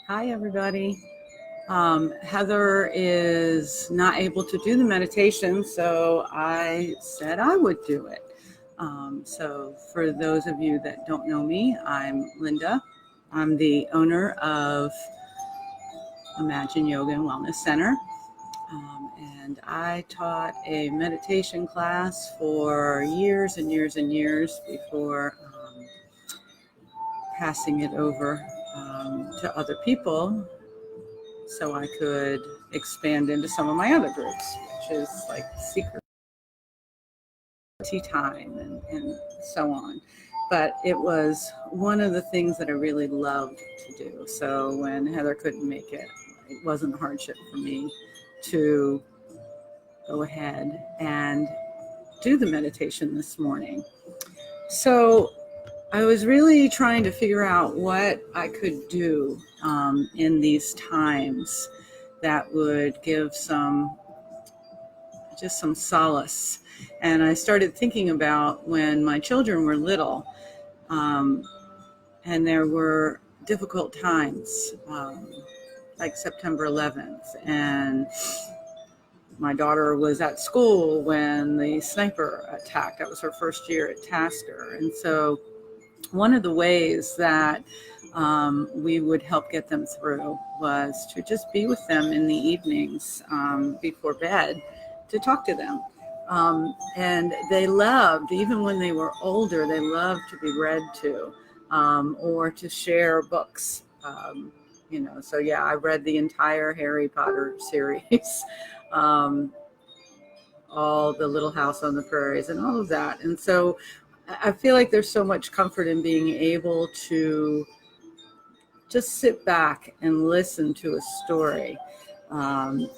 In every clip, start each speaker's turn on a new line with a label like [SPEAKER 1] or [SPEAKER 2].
[SPEAKER 1] Hi, everybody. Heather is not able to do the meditation, so I said I would do it. So, for those of you that don't know me, I'm Linda. I'm the owner of Imagine Yoga and Wellness Center. And I taught a meditation class for years and years and years before passing it over to other people so I could expand into some of my other groups, which is like secret tea time and so on. But it was one of the things that I really loved to do. So when Heather couldn't make it, it wasn't a hardship for me to go ahead and do the meditation this morning. So I was really trying to figure out what I could do in these times that would give some solace. And I started thinking about when my children were little, and there were difficult times, like September 11th, and my daughter was at school when the sniper attacked. That was her first year at Tasker. And so one of the ways that we would help get them through was to just be with them in the evenings before bed to talk to them. And they loved, even when they were older, they loved to be read to or to share books. So yeah, I read the entire Harry Potter series, all the Little House on the Prairies and all of that. And so I feel like there's so much comfort in being able to just sit back and listen to a story. And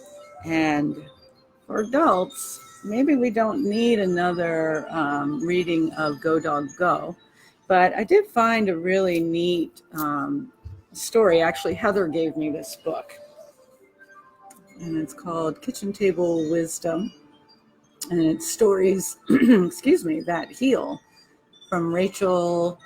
[SPEAKER 1] for adults, maybe we don't need another reading of Go Dog Go. But I did find a really neat story. Actually, Heather gave me this book, and it's called Kitchen Table Wisdom. And it's stories, that heal, from Rachel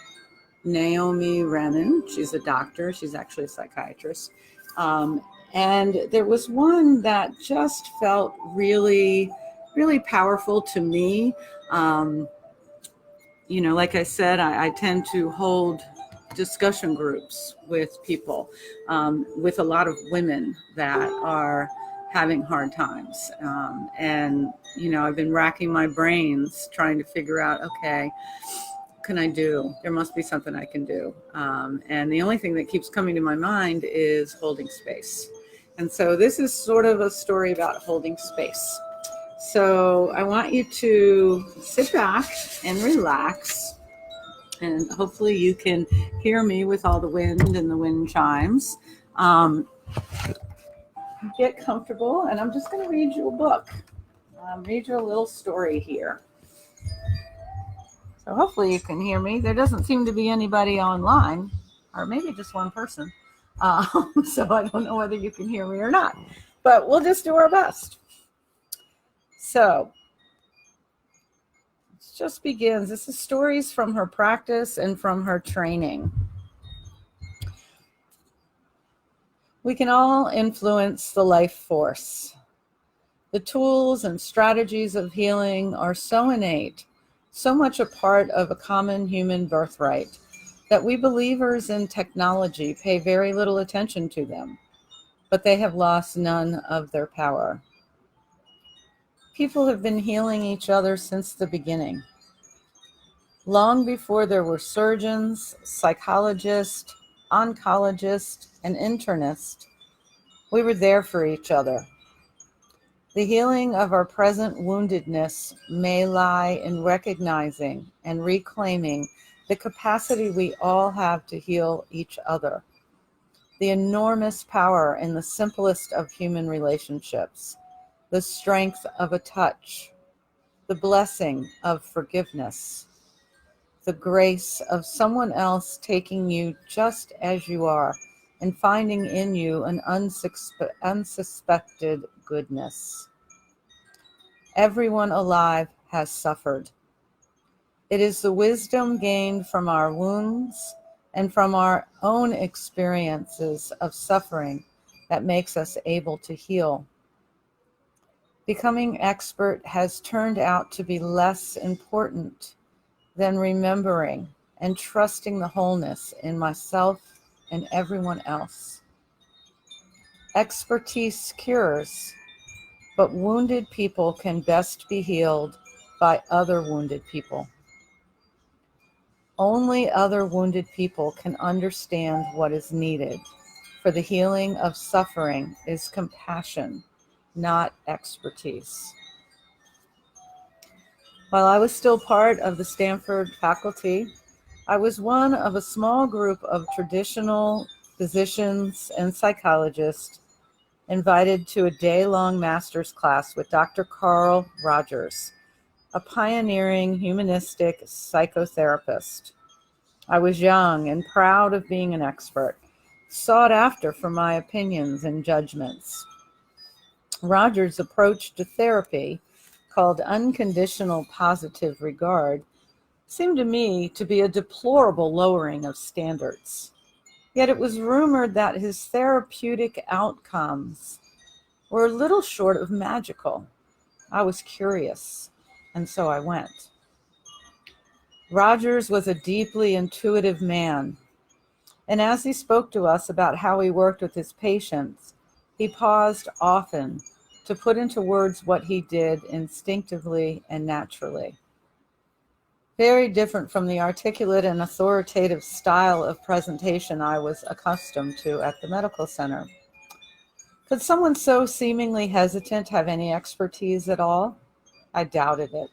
[SPEAKER 1] Naomi Remen. She's a doctor. She's actually a psychiatrist. And there was one that just felt really, really powerful to me. Like I said, I tend to hold discussion groups with people, with a lot of women that are having hard times. I've been racking my brains trying to figure out, okay, what can I do? There must be something I can do. And the only thing that keeps coming to my mind is holding space. And so this is sort of a story about holding space. So I want you to sit back and relax. And hopefully you can hear me with all the wind and the wind chimes. Get comfortable, and I'm just going to read you a book. Read you a little story here. So hopefully you can hear me. There doesn't seem to be anybody online, or maybe just one person. So I don't know whether you can hear me or not, but we'll just do our best. So it just begins. This is stories from her practice and from her training. We can all influence the life force. The tools and strategies of healing are so innate, so much a part of a common human birthright, that we believers in technology pay very little attention to them, but they have lost none of their power. People have been healing each other since the beginning. Long before there were surgeons, psychologists, oncologists, and internists, we were there for each other. The healing of our present woundedness may lie in recognizing and reclaiming the capacity we all have to heal each other, the enormous power in the simplest of human relationships, the strength of a touch, the blessing of forgiveness, the grace of someone else taking you just as you are and finding in you an unsuspected goodness. Everyone alive has suffered. It is the wisdom gained from our wounds and from our own experiences of suffering that makes us able to heal. Becoming expert has turned out to be less important than remembering and trusting the wholeness in myself and everyone else. Expertise cures, but wounded people can best be healed by other wounded people. Only other wounded people can understand what is needed, for the healing of suffering is compassion, not expertise. While I was still part of the Stanford faculty, I was one of a small group of traditional physicians and psychologists invited to a day-long master's class with Dr. Carl Rogers, a pioneering humanistic psychotherapist. I was young and proud of being an expert, sought after for my opinions and judgments. Rogers' approach to therapy, called unconditional positive regard, seemed to me to be a deplorable lowering of standards. Yet it was rumored that his therapeutic outcomes were little short of magical. I was curious, and so I went. Rogers was a deeply intuitive man, and as he spoke to us about how he worked with his patients, he paused often to put into words what he did instinctively and naturally. Very different from the articulate and authoritative style of presentation I was accustomed to at the medical center. Could someone so seemingly hesitant have any expertise at all? I doubted it.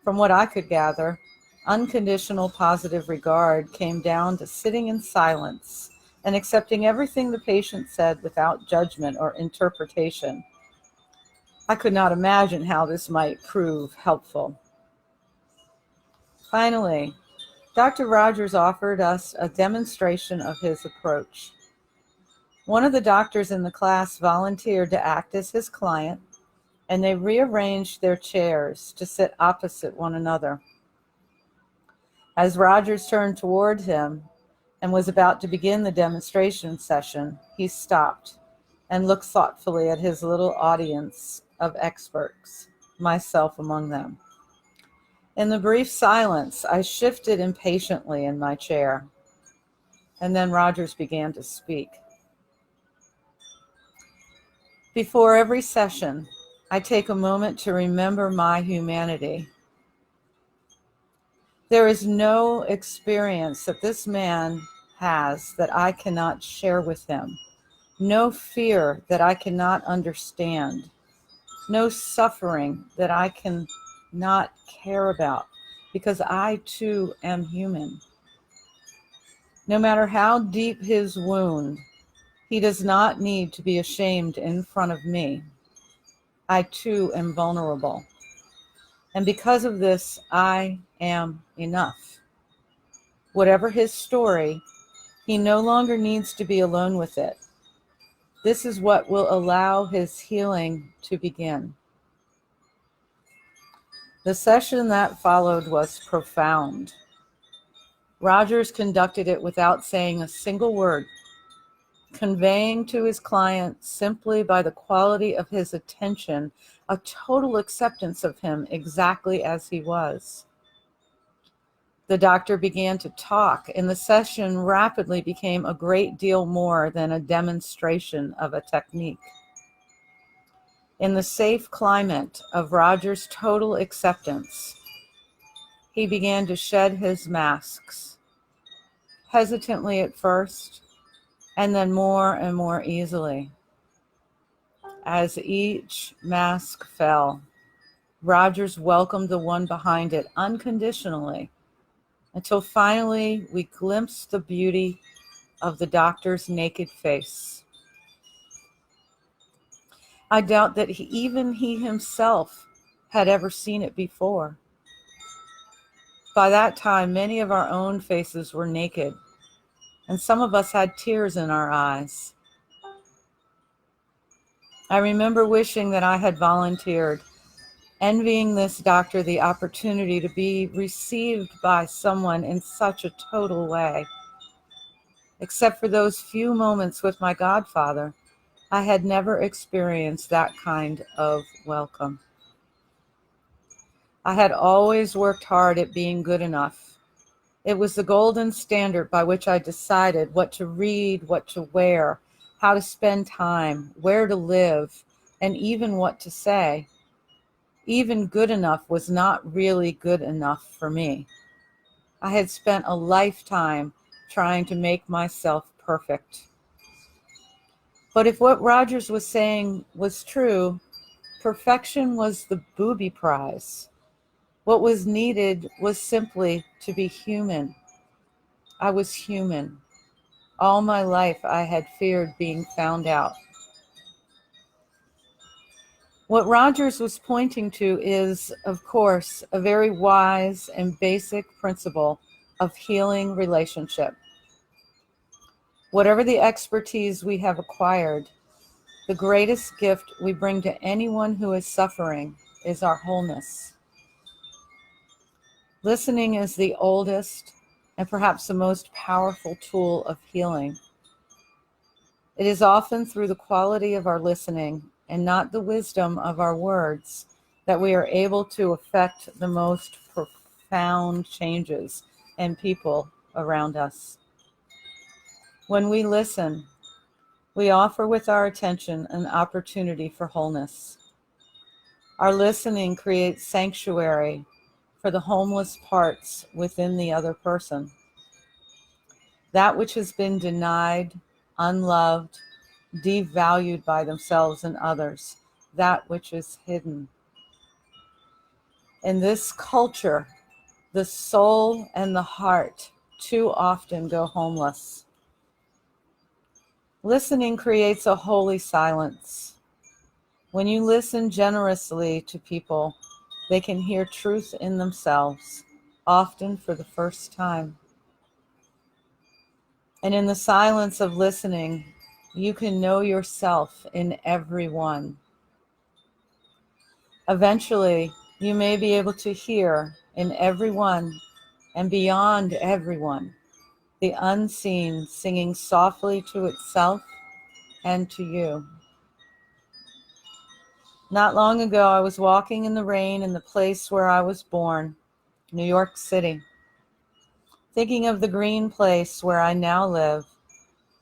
[SPEAKER 1] From what I could gather, unconditional positive regard came down to sitting in silence and accepting everything the patient said without judgment or interpretation. I could not imagine how this might prove helpful. Finally, Dr. Rogers offered us a demonstration of his approach. One of the doctors in the class volunteered to act as his client, and they rearranged their chairs to sit opposite one another. As Rogers turned toward him and was about to begin the demonstration session, he stopped and looked thoughtfully at his little audience of experts, myself among them. In the brief silence, I shifted impatiently in my chair, and then Rogers began to speak. Before every session, I take a moment to remember my humanity. There is no experience that this man has that I cannot share with him, no fear that I cannot understand, no suffering that I cannot care about, because I too am human. No matter how deep his wound, he does not need to be ashamed in front of me. I too am vulnerable. And because of this, I am enough. Whatever his story, he no longer needs to be alone with it. This is what will allow his healing to begin. The session that followed was profound. Rogers conducted it without saying a single word, conveying to his client simply by the quality of his attention a total acceptance of him exactly as he was. The doctor began to talk, and the session rapidly became a great deal more than a demonstration of a technique. In the safe climate of Rogers' total acceptance, he began to shed his masks, hesitantly at first, and then more and more easily. As each mask fell, Rogers welcomed the one behind it unconditionally, until finally we glimpsed the beauty of the doctor's naked face. I doubt that even he himself had ever seen it before. By that time, many of our own faces were naked, and some of us had tears in our eyes. I remember wishing that I had volunteered, envying this doctor the opportunity to be received by someone in such a total way. Except for those few moments with my godfather, I had never experienced that kind of welcome. I had always worked hard at being good enough. It was the golden standard by which I decided what to read, what to wear, how to spend time, where to live, and even what to say. Even good enough was not really good enough for me. I had spent a lifetime trying to make myself perfect. But if what Rogers was saying was true, perfection was the booby prize. What was needed was simply to be human. I was human. All my life I had feared being found out. What Rogers was pointing to is, of course, a very wise and basic principle of healing relationship. Whatever the expertise we have acquired, the greatest gift we bring to anyone who is suffering is our wholeness. Listening is the oldest and perhaps the most powerful tool of healing. It is often through the quality of our listening and not the wisdom of our words that we are able to affect the most profound changes in people around us. When we listen, we offer with our attention an opportunity for wholeness. Our listening creates sanctuary for the homeless parts within the other person. That which has been denied, unloved, devalued by themselves and others, that which is hidden. In this culture, the soul and the heart too often go homeless. Listening creates a holy silence. When you listen generously to people, they can hear truth in themselves, often for the first time. And in the silence of listening, you can know yourself in everyone. Eventually, you may be able to hear in everyone and beyond everyone the unseen singing softly to itself and to you. Not long ago, I was walking in the rain in the place where I was born, New York City, thinking of the green place where I now live,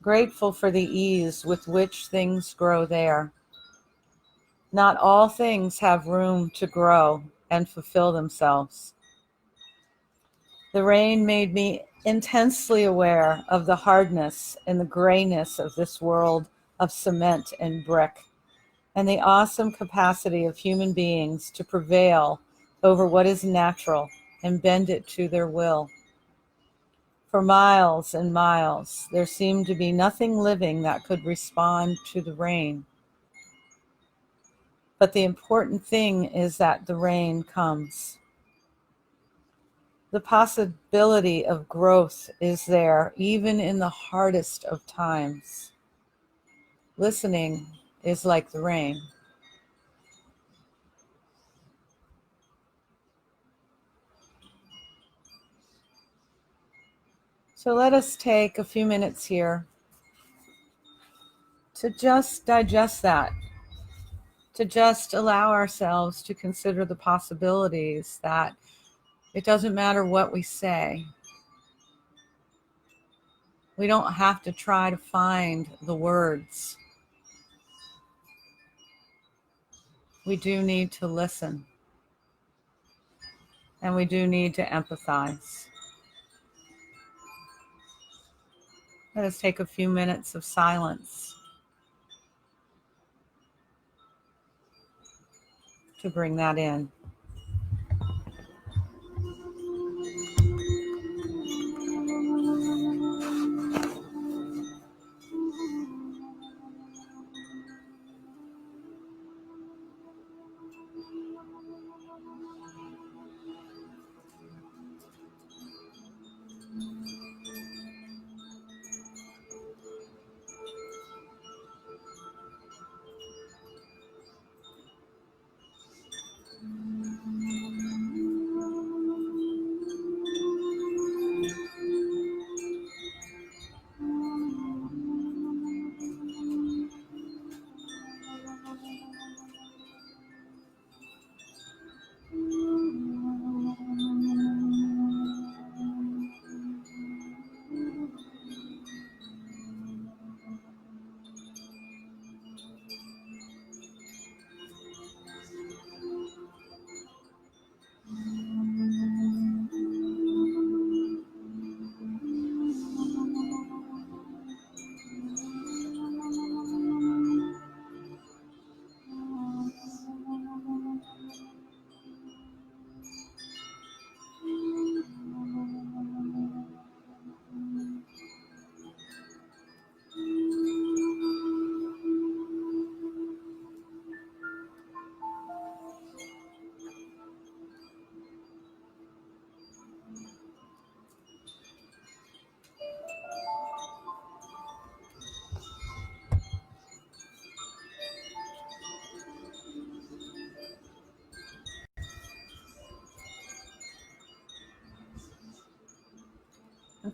[SPEAKER 1] grateful for the ease with which things grow there. Not all things have room to grow and fulfill themselves. The rain made me intensely aware of the hardness and the grayness of this world of cement and brick, and the awesome capacity of human beings to prevail over what is natural and bend it to their will. For miles and miles, there seemed to be nothing living that could respond to the rain. But the important thing is that the rain comes. The possibility of growth is there, even in the hardest of times. Listening is like the rain. So let us take a few minutes here to just digest that, to just allow ourselves to consider the possibilities that it doesn't matter what we say. We don't have to try to find the words. We do need to listen, and we do need to empathize. Let us take a few minutes of silence to bring that in.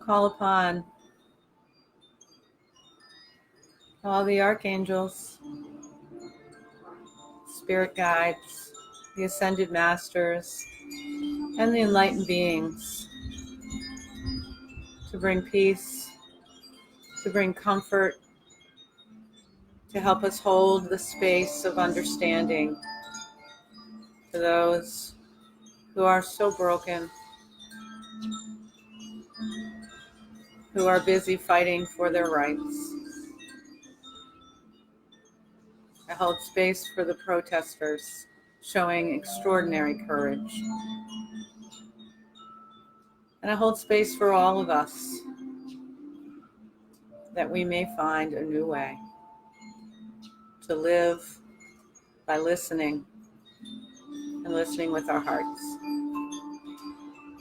[SPEAKER 1] call upon all the archangels, spirit guides, the ascended masters, and the enlightened beings to bring peace, to bring comfort, to help us hold the space of understanding to those who are so broken, who are busy fighting for their rights. I hold space for the protesters showing extraordinary courage. And I hold space for all of us that we may find a new way to live by listening and listening with our hearts.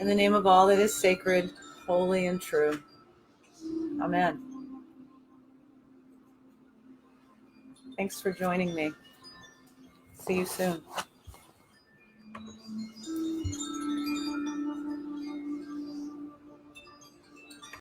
[SPEAKER 1] In the name of all that is sacred, holy, and true. Amen. Thanks for joining me. See you soon.